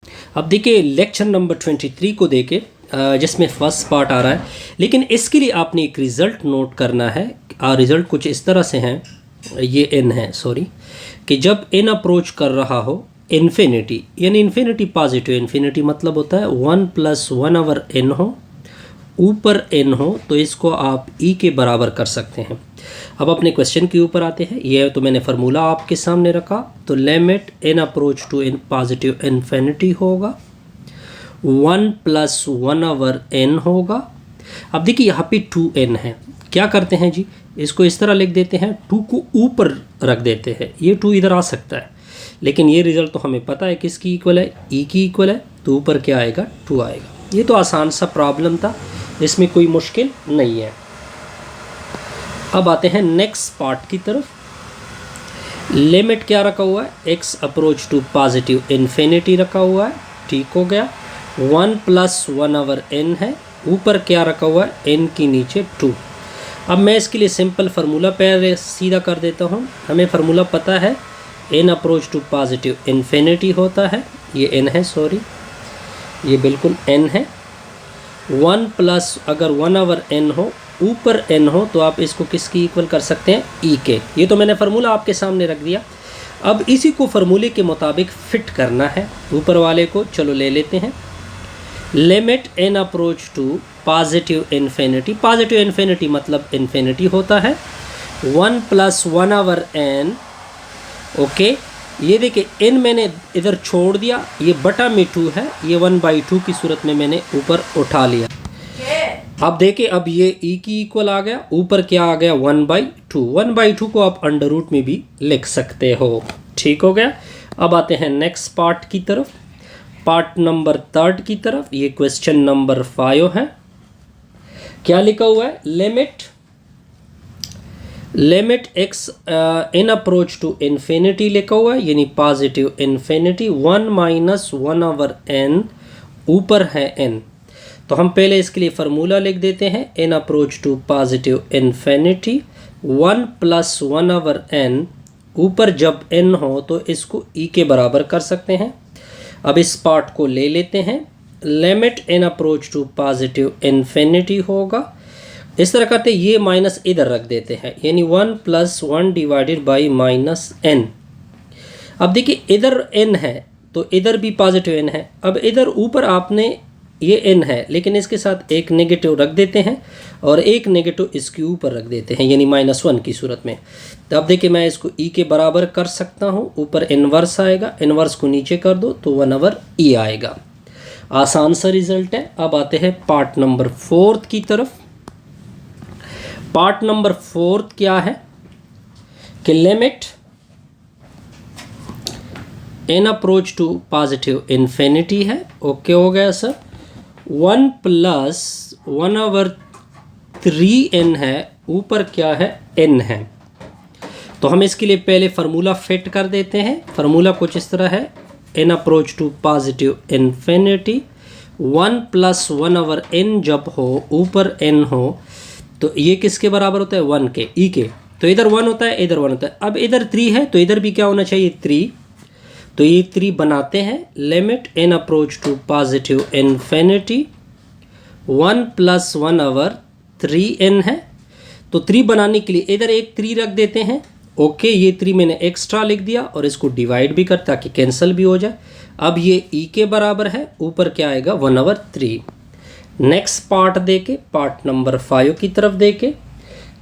अब देखिए lecture number 23 को देके जिसमें फर्स्ट पार्ट आ रहा है, लेकिन इसके लिए आपने एक रिज़ल्ट नोट करना है। रिज़ल्ट कुछ इस तरह से हैं, ये एन है सॉरी, कि जब एन अप्रोच कर रहा हो इन्फिनिटी, यानी इन्फिनिटी पॉजिटिव, इन्फिनिटी मतलब होता है 1 + 1 ओवर एन हो, ऊपर एन हो, तो इसको आप ई के बराबर कर सकते हैं। अब अपने क्वेश्चन के ऊपर आते हैं। ये तो मैंने फार्मूला आपके सामने रखा, तो limit n approach to in positive infinity होगा, 1 + 1 ओवर एन होगा। अब देखिए यहाँ पे 2n है, क्या करते हैं जी, इसको इस तरह लिख देते हैं, 2 को ऊपर रख देते हैं, ये 2 इधर आ सकता है, लेकिन ये रिज़ल्ट तो हमें पता है किसकी इक्वल है, ई की इक्वल है, तो ऊपर क्या आएगा, 2 आएगा। ये तो आसान सा प्रॉब्लम था, इसमें कोई मुश्किल नहीं है। अब आते हैं नेक्स्ट पार्ट की तरफ। लिमिट क्या रखा हुआ है, x approach to positive infinity रखा हुआ है, ठीक हो गया। 1 + 1 ओवर n है, ऊपर क्या रखा हुआ है, n के नीचे 2। अब मैं इसके लिए सिंपल फार्मूला पे सीधा कर देता हूँ। हमें फार्मूला पता है, n approach to positive infinity होता है, ये n है सॉरी, ये बिल्कुल n है। 1 + अगर 1 ओवर n हो, ऊपर n हो, तो आप इसको किसकी इक्वल कर सकते हैं, e के। ये तो मैंने फार्मूला आपके सामने रख दिया। अब इसी को फार्मूले के मुताबिक फिट करना है ऊपर वाले को, चलो ले लेते हैं। Limit n approach to positive infinity, positive infinity मतलब इन्फिनिटी होता है, 1 + 1 ओवर n। ओके, ये देखिए n मैंने इधर छोड़ दिया, ये बटा में 2 है, ये 1/2 की सूरत में मैंने ऊपर उठा लिया। अब देखिए, अब ये e की इक्वल आ गया, ऊपर क्या आ गया, 1/2। 1/2 को आप अंडर रूट में भी लिख सकते हो, ठीक हो गया। अब आते हैं नेक्स्ट पार्ट की तरफ, पार्ट नंबर 3 की तरफ। ये क्वेश्चन नंबर 5 है। क्या लिखा हुआ है, limit x in approach to infinity लिखा हुआ है, यानी पॉजिटिव इन्फिनिटी, 1 - 1 ओवर n, ऊपर है n। तो हम पहले इसके लिए फार्मूला लिख देते हैं, n approach to positive infinity, 1 + 1 over n, ऊपर जब n हो तो इसको e के बराबर कर सकते हैं। अब इस पार्ट को ले लेते हैं, limit n approach to positive infinity होगा, इस तरह करते ये माइनस इधर रख देते हैं, यानी 1 + 1 डिवाइडेड बाई -n। अब देखिए इधर n है तो इधर भी पॉजिटिव n है। अब इधर ऊपर आपने ये n है, लेकिन इसके साथ एक नेगेटिव रख देते हैं और एक नेगेटिव इसके ऊपर रख देते हैं, यानी -1 की सूरत में। तो अब देखिए मैं इसको e के बराबर कर सकता हूँ, ऊपर इन्वर्स आएगा, इन्वर्स को नीचे कर दो तो 1 ओवर e आएगा। आसान सा रिजल्ट है। अब आते हैं पार्ट नंबर 4 की तरफ। पार्ट नंबर 4 क्या है कि limit n approach to positive infinity है, ओके हो गया सर। 1 + 1 ओवर 3n है, ऊपर क्या है, n है। तो हम इसके लिए पहले फार्मूला फिट कर देते हैं। फार्मूला कुछ इस तरह है, n approach to positive infinity, 1 + 1 over n जब हो, ऊपर n हो, तो ये किसके बराबर होता है, 1 के, e के। तो इधर 1 होता है, इधर 1 होता है। अब इधर 3 है तो इधर भी क्या होना चाहिए, 3। तो ये 3 बनाते हैं। Limit n approach to positive infinity, 1 + 1 over 3n है। तो 3 बनाने के लिए इधर एक 3 रख देते हैं, ओके। ये 3 मैंने एक्स्ट्रा लिख दिया और इसको डिवाइड भी कर ताकि कैंसिल भी हो जाए। अब ये e के बराबर है, ऊपर क्या आएगा, 1 ओवर 3। नेक्स्ट पार्ट देके, पार्ट नंबर 5 की तरफ देके,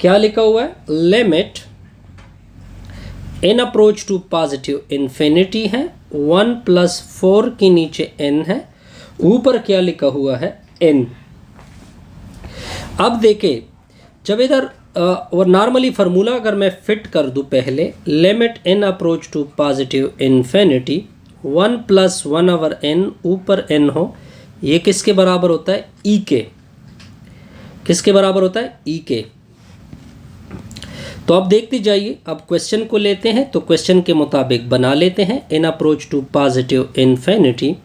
क्या लिखा हुआ है, limit n approach to positive infinity है, 1 + 4 के नीचे n है, ऊपर क्या लिखा हुआ है, n। अब देखे जब इधर और नॉर्मली फार्मूला अगर मैं फिट कर दूं पहले, limit n approach to positive infinity, 1 + 1 over n, ऊपर n हो, ये किसके बराबर होता है, e के। किसके बराबर होता है, e के। तो अब देखते जाइए, अब क्वेश्चन को लेते हैं, तो क्वेश्चन के मुताबिक बना लेते हैं। n approach to positive infinity,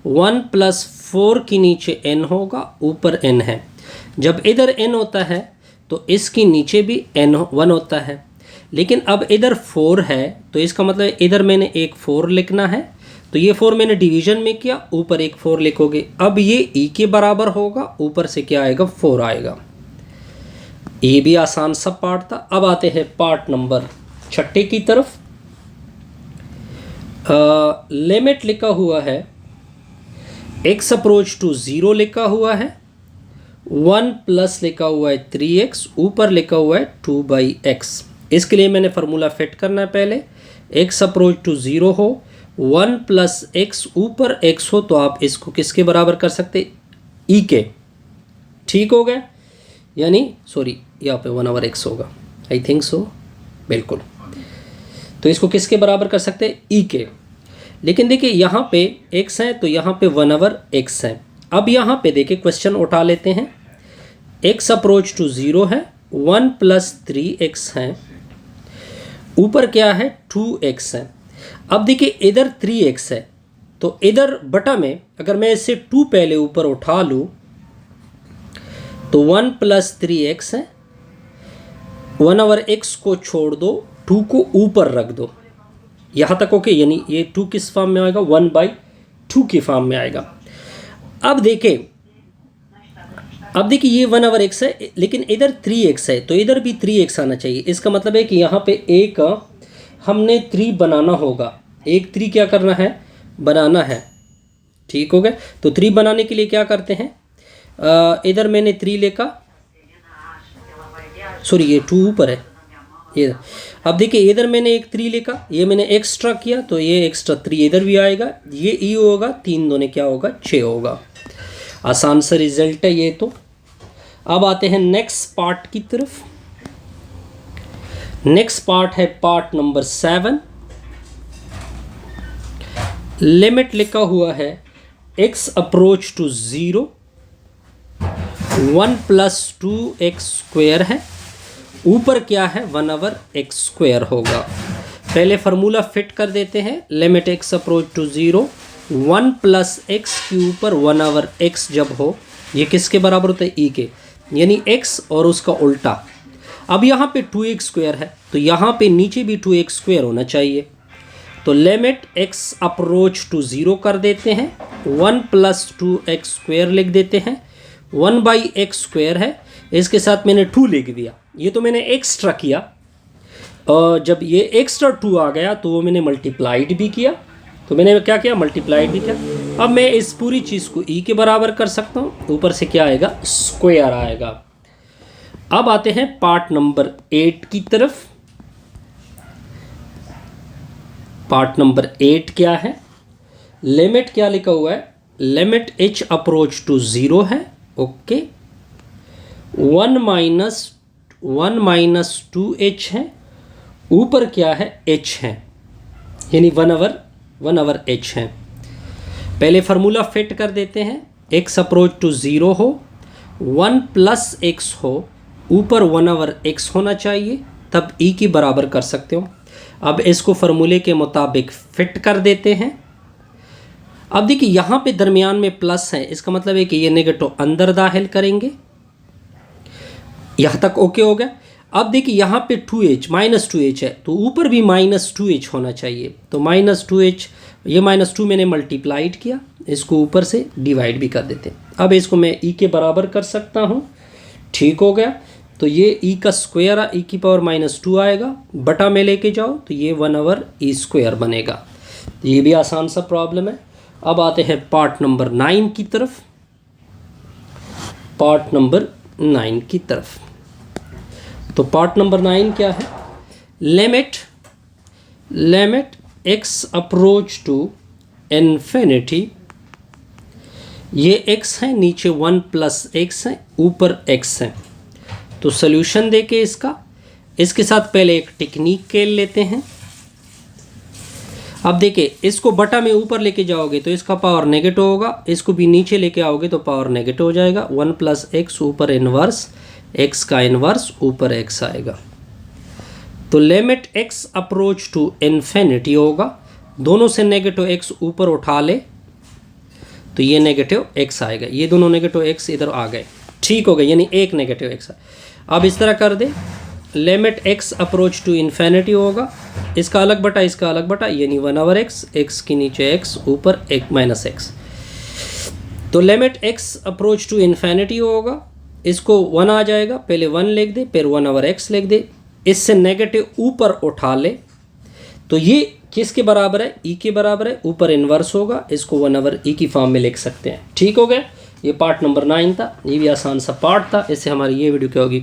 1 + 4 के नीचे n होगा, ऊपर n है। जब इधर n होता है तो इसके नीचे भी n1 होता है, लेकिन अब इधर 4 है तो इसका मतलब इधर मैंने एक 4 लिखना है, तो ये 4 मैंने डिवीजन में किया, ऊपर एक 4 लिखोगे। अब ये ई के बराबर होगा, ऊपर से क्या आएगा 4 आएगा। ये भी आसान सा पार्ट था। अब आते हैं पार्ट नंबर 6 की तरफ। लिमिट लिखा हुआ है x अप्रोच टू 0 लिखा हुआ है, 1 प्लस लिखा हुआ है 3x, ऊपर लिखा हुआ है 2/x। इसके लिए मैंने फार्मूला फिट करना है पहले। x अप्रोच टू 0 हो, 1 प्लस x, ऊपर x हो, तो आप इसको किसके बराबर कर सकते, e के। ठीक हो गया, यानी सॉरी यहाँ पे 1/x होगा, आई थिंक सो, बिल्कुल। तो इसको किसके बराबर कर सकते हैं, e के। लेकिन देखिए यहाँ पे x है तो यहाँ पे 1/x है। अब यहाँ पे देखिए क्वेश्चन उठा लेते हैं। x अप्रोच टू 0 है, 1 प्लस 3x है, ऊपर क्या है 2x है। अब देखिए इधर 3x है, तो इधर बटा में अगर मैं इससे 2 पहले ऊपर उठा लूँ तो 1 प्लस 3x है, 1/x को छोड़ दो, 2 को ऊपर रख दो, यहाँ तक ओके। यानी ये 2 किस फॉर्म में आएगा, 1/2 की फॉर्म में आएगा। अब देखिए ये 1/x है, लेकिन इधर 3x है, तो इधर भी 3x आना चाहिए। इसका मतलब है कि यहाँ पे एक हमने 3 बनाना होगा, एक 3 क्या करना है, बनाना है। ठीक हो गया। तो 3 बनाने के लिए क्या करते हैं, इधर मैंने 3 लिखा, सॉरी ये 2 ऊपर है ये। अब देखिए इधर मैंने एक 3 लिखा, ये मैंने एक्स्ट्रा किया, तो ये एक्स्ट्रा 3 इधर भी आएगा, ये ई होगा, 3 दूने क्या होगा 6 होगा। आसान सा रिजल्ट है ये तो। अब आते हैं नेक्स्ट पार्ट की तरफ। नेक्स्ट पार्ट है पार्ट नंबर 7। लिमिट लिखा हुआ है x approach to 0, 1 plus 2x square है, ऊपर क्या है 1/x स्क्वायर होगा। पहले फार्मूला फिट कर देते हैं। Limit x approach to 0, 1 plus x के ऊपर 1/x जब हो, ये किसके बराबर होता है, e के, यानी x और उसका उल्टा। अब यहाँ पे 2x स्क्वायर है, तो यहाँ पे नीचे भी 2x स्क्वायर होना चाहिए। तो लिमिट x अप्रोच टू 0 कर देते हैं, 1 प्लस 2x स्क्वायर लिख देते हैं, 1/x स्क्वायर है, इसके साथ मैंने 2 लिख दिया, ये तो मैंने एक्स्ट्रा किया। और जब ये एक्स्ट्रा 2 आ गया तो वो मैंने मल्टीप्लाइड भी किया, तो मैंने क्या किया, मल्टीप्लाइड भी किया। अब मैं इस पूरी चीज़ को e के बराबर कर सकता हूँ, ऊपर से क्या आएगा, स्क्वायर आएगा। अब आते हैं पार्ट नंबर 8 की तरफ। पार्ट नंबर 8 क्या है, लिमिट क्या लिखा हुआ है, लिमिट h अप्रोच टू 0 है, ओके, 1 माइनस 2h है, ऊपर क्या है h है, यानी 1/h है। पहले फार्मूला फिट कर देते हैं। x अप्रोच टू 0 हो, 1 प्लस x हो, ऊपर 1/x होना चाहिए, तब e की बराबर कर सकते हो। अब इसको फार्मूले के मुताबिक फिट कर देते हैं। अब देखिए यहाँ पे दरमियान में प्लस है, इसका मतलब है कि ये नेगेटिव अंदर दाखिल करेंगे। यहाँ तक ओके हो गया। अब देखिए यहाँ पे 2h माइनस 2h है, तो ऊपर भी माइनस 2h होना चाहिए, तो माइनस 2h, ये माइनस 2 मैंने मल्टीप्लाइड किया, इसको ऊपर से डिवाइड भी कर देते हैं। अब इसको मैं e के बराबर कर सकता हूँ। ठीक हो गया। तो ये e का स्क्वायर e की पावर -2 आएगा, बटा में लेके जाओ तो ये 1/e स्क्वायर बनेगा। ये भी आसान सा प्रॉब्लम है। अब आते हैं पार्ट नंबर 9 की तरफ। पार्ट नंबर 9 की तरफ, तो पार्ट नंबर 9 क्या है, limit x approach to infinity, ये x है, नीचे 1 प्लस x है, ऊपर x है। तो सॉल्यूशन देके इसके साथ पहले एक टेक्निक खेल लेते हैं। अब देखिए इसको बटा में ऊपर लेके जाओगे तो इसका पावर नेगेटिव होगा, इसको भी नीचे लेके आओगे तो पावर नेगेटिव हो जाएगा। 1 प्लस एक्स ऊपर इन्वर्स, x का इन्वर्स ऊपर x आएगा। तो limit x approach to infinity होगा, दोनों से नेगेटिव x ऊपर उठा ले तो ये नेगेटिव x आएगा, ये दोनों नेगेटिव x इधर आ गए। ठीक हो गया, यानी एक नेगेटिव x। अब इस तरह कर दे, limit x approach to infinity होगा, इसका अलग बटा इसका अलग बटा, यानी 1/x, x के नीचे x ऊपर एक माइनस x। तो limit x approach to infinity होगा, इसको 1 आ जाएगा, पहले 1 लिख दे, फिर 1/x लिख दे, इससे नेगेटिव ऊपर उठा ले, तो ये किसके बराबर है? e के बराबर है, ऊपर इन्वर्स होगा, इसको 1/e की फॉर्म में लिख सकते हैं। ठीक हो गया, ये पार्ट नंबर 9 था, ये भी आसान सा पार्ट था। इससे हमारी ये वीडियो क्या होगी,